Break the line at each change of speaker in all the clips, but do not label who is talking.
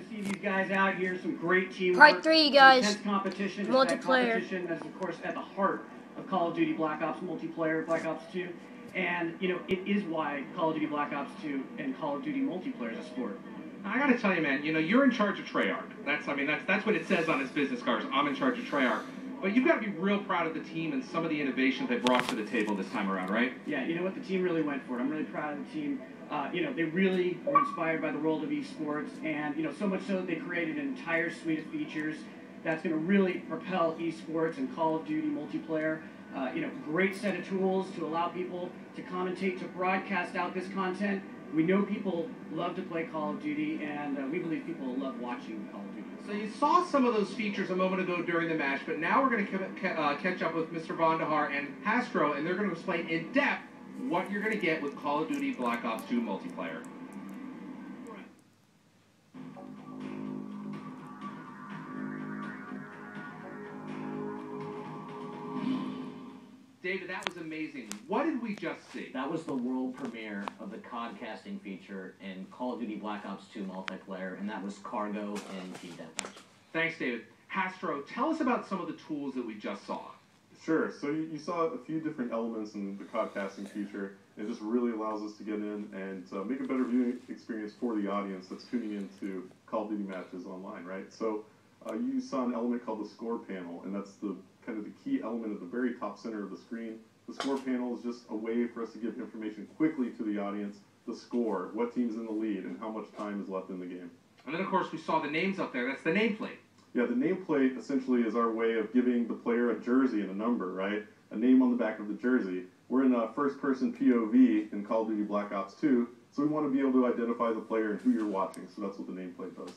to see these guys out here. Some great teamwork.
Part 3, guys.
Intense competition.
Multiplayer.
Competition is, of course, at the heart of Call of Duty Black Ops multiplayer, Black Ops 2. And, you know, it is why Call of Duty Black Ops 2 and Call of Duty multiplayer is a sport.
I gotta tell you, man, you know, you're in charge of Treyarch. That's what it says on his business cards. I'm in charge of Treyarch. But you've got to be real proud of the team and some of the innovations they brought to the table this time around, right?
Yeah, you know what? The team really went for it. I'm really proud of the team. You know, they really were inspired by the world of esports, and, you know, so much so that they created an entire suite of features that's going to really propel esports and Call of Duty multiplayer. You know, great set of tools to allow people to commentate, to broadcast out this content. We know people love to play Call of Duty, and we believe people love watching Call of Duty.
So you saw some of those features a moment ago during the match, but now we're going to catch up with Mr. Vonderhaar and Hastro, and they're going to explain in depth what you're going to get with Call of Duty Black Ops 2 multiplayer. David, that was amazing. What did we just see?
That was the world premiere of the COD-casting feature in Call of Duty Black Ops 2 multiplayer, and that was Cargo and Team Deathmatch.
Thanks, David. Hastro, tell us about some of the tools that we just saw.
Sure. So you saw a few different elements in the COD-casting feature. It just really allows us to get in and make a better viewing experience for the audience that's tuning into Call of Duty matches online, right? So you saw an element called the score panel, and that's the kind of the key element at the very top center of the screen. The score panel is just a way for us to give information quickly to the audience, the score, what team's in the lead, and how much time is left in the game.
And then, of course, we saw the names up there. That's the nameplate.
Yeah, the nameplate essentially is our way of giving the player a jersey and a number, right? A name on the back of the jersey. We're in a first-person POV in Call of Duty Black Ops 2, so we want to be able to identify the player and who you're watching, so that's what the nameplate does.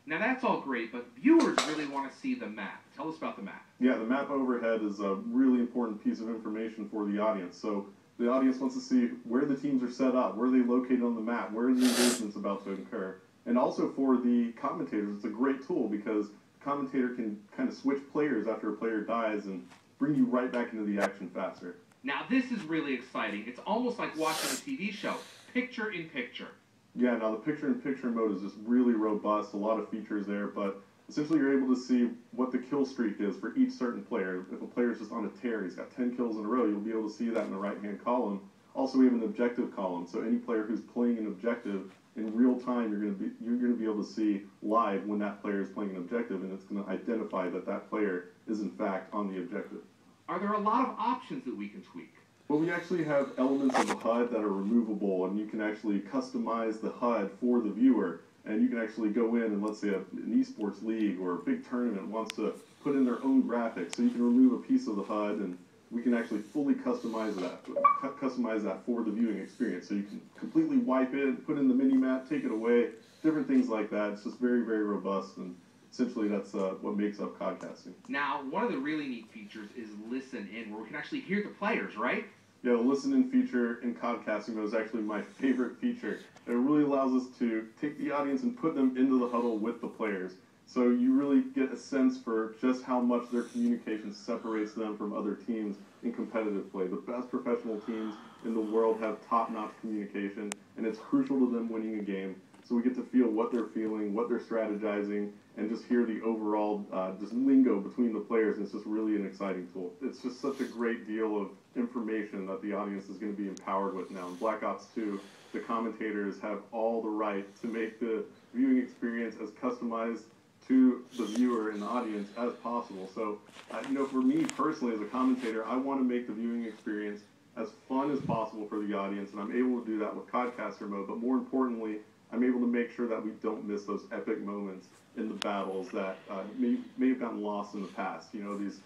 Now, that's all great, but viewers really want to see the map. Tell us about the map.
Yeah, the map overhead is a really important piece of information for the audience. So the audience wants to see where the teams are set up, where are they located on the map, where are the engagements about to occur. And also for the commentators, it's a great tool because the commentator can kind of switch players after a player dies and bring you right back into the action faster.
Now, this is really exciting. It's almost like watching a TV show, picture-in-picture.
Yeah, now the picture-in-picture mode is just really robust, a lot of features there, but essentially you're able to see what the kill streak is for each certain player. If a player's just on a tear, he's got 10 kills in a row, you'll be able to see that in the right-hand column. Also, we have an objective column, so any player who's playing an objective in real time, you're going to be able to see live when that player is playing an objective, and it's going to identify that that player is in fact on the objective.
Are there a lot of options that we can tweak?
Well, we actually have elements of the HUD that are removable, and you can actually customize the HUD for the viewer. And you can actually go in and, let's say, an esports league or a big tournament wants to put in their own graphics. So you can remove a piece of the HUD, and we can actually fully customize that for the viewing experience. So you can completely wipe it, put in the mini-map, take it away, different things like that. It's just very, very robust, and essentially that's what makes up COD-casting.
Now, one of the really neat features is Listen In, where we can actually hear the players, right?
Yeah, the listen-in feature in COD-casting mode is actually my favorite feature. It really allows us to take the audience and put them into the huddle with the players. So you really get a sense for just how much their communication separates them from other teams in competitive play. The best professional teams in the world have top-notch communication, and it's crucial to them winning a game. So we get to feel what they're feeling, what they're strategizing, and just hear the overall just lingo between the players, and it's just really an exciting tool. It's just such a great deal of information that the audience is going to be empowered with now. In Black Ops 2, the commentators have all the right to make the viewing experience as customized to the viewer and the audience as possible. So, you know, for me personally as a commentator, I want to make the viewing experience as fun as possible for the audience, and I'm able to do that with COD-caster mode, but more importantly, I'm able to make sure that we don't miss those epic moments in the battles that may have gotten lost in the past. You know, these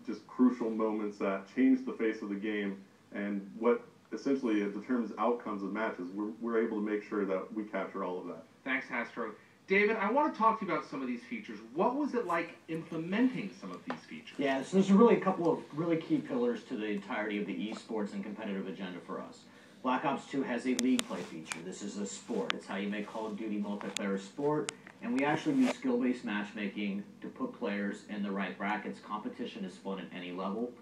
just crucial moments that change the face of the game and what essentially determines outcomes of matches. We're able to make sure that we capture all of that.
Thanks, Hastro. David, I want to talk to you about some of these features. What was it like implementing some of these features?
Yeah, so there's really a couple of really key pillars to the entirety of the esports and competitive agenda for us. Black Ops 2 has a league play feature. This is a sport. It's how you make Call of Duty multiplayer a sport. And we actually use skill-based matchmaking to put players in the right brackets. Competition is fun at any level,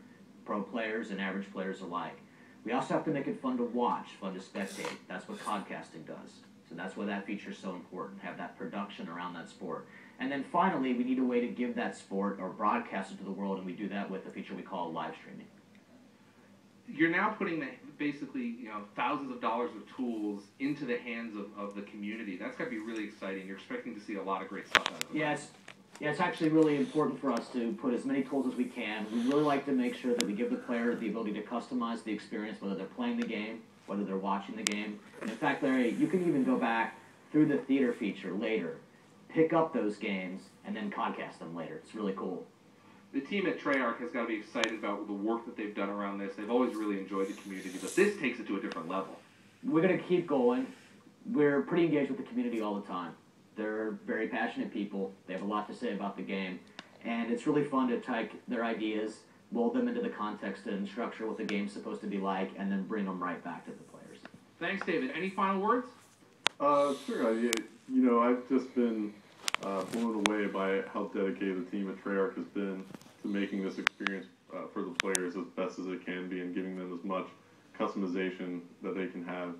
pro players and average players alike. We also have to make it fun to watch, fun to spectate. That's what COD-casting does. So that's why that feature is so important, have that production around that sport. And then finally, we need a way to give that sport or broadcast it to the world, and we do that with a feature we call live streaming.
You're now putting basically thousands of dollars of tools into the hands of the community. That's got to be really exciting. You're expecting to see a lot of great stuff out of it.
Yes. Yeah, it's actually really important for us to put as many tools as we can. We really like to make sure that we give the player the ability to customize the experience, whether they're playing the game, whether they're watching the game. And in fact, Larry, you can even go back through the theater feature later, pick up those games, and then podcast them later. It's really cool.
The team at Treyarch has got to be excited about the work that they've done around this. They've always really enjoyed the community, but this takes it to a different level.
We're going to keep going. We're pretty engaged with the community all the time. They're very passionate people. They have a lot to say about the game. And it's really fun to take their ideas, mold them into the context and structure what the game's supposed to be like, and then bring them right back to the players.
Thanks, David. Any final words?
Sure. I've just been blown away by how dedicated the team at Treyarch has been to making this experience for the players as best as it can be and giving them as much customization that they can have.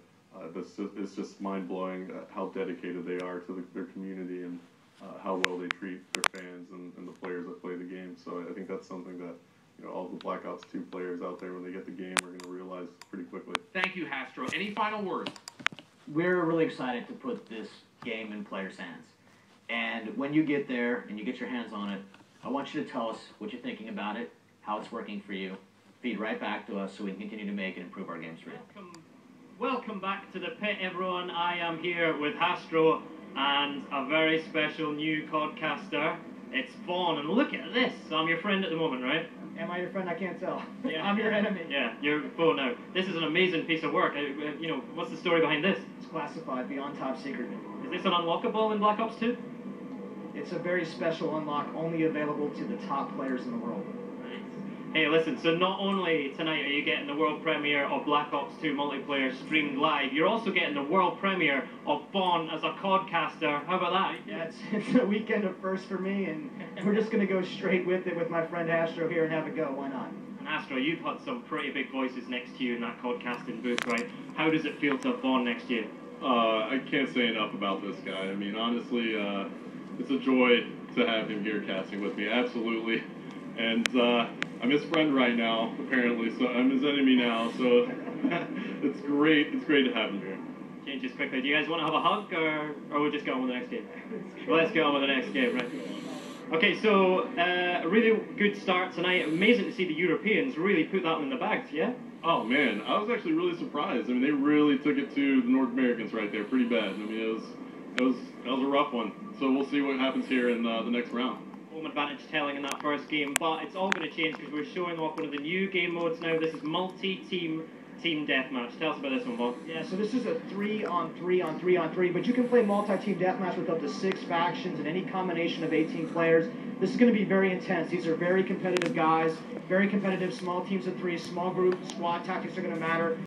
It's just mind-blowing how dedicated they are to their community and how well they treat their fans and the players that play the game. So I think that's something that all the Black Ops 2 players out there, when they get the game, are going to realize pretty quickly.
Thank you, Hastro. Any final words?
We're really excited to put this game in players' hands. And when you get there and you get your hands on it, I want you to tell us what you're thinking about it, how it's working for you. Feed right back to us so we can continue to make and improve our games for you.
Welcome back to the pit, everyone. I am here with Hastro and a very special new codcaster. It's Vaughn, and look at this. I'm your friend at the moment, right?
Am I your friend? I can't tell.
Yeah.
I'm your enemy.
Yeah, you're foe now. This is an amazing piece of work. What's the story behind this?
It's classified beyond top secret.
Is this an unlockable in Black Ops 2?
It's a very special unlock, only available to the top players in the world.
Hey, listen, so not only tonight are you getting the world premiere of Black Ops 2 multiplayer streamed live, you're also getting the world premiere of Vaughn as a codcaster. How about that?
Yeah, it's a weekend of first for me, and we're just going to go straight with it with my friend Astro here and have a go. Why not?
And Astro, you've had some pretty big voices next to you in that codcasting booth, right? How does it feel to have Vaughn next to you?
I can't say enough about this guy. I mean, honestly, it's a joy to have him here casting with me, absolutely. And I'm his friend right now, apparently, so I'm his enemy now, so it's great to have him here.
Changes quickly. Do you guys want to have a hug, or we'll just get on with the next game? Well, let's get on with the next game, right? Okay, so a really good start tonight. Amazing to see the Europeans really put that one in the bags, yeah?
Oh man, I was actually really surprised. I mean, they really took it to the North Americans right there, pretty bad. I mean, that was a rough one. So we'll see what happens here in the next round.
Home advantage telling in that first game, but it's all going to change because we're showing off one of the new game modes now. This is multi-team deathmatch. Tell us about this one, Bob.
Yeah, so this is a 3-on-3-on-3-on-3, but you can play multi-team deathmatch with up to 6 factions and any combination of 18 players. This is going to be very intense. These are very competitive guys, very competitive small teams of 3, small group, squad tactics are going to matter.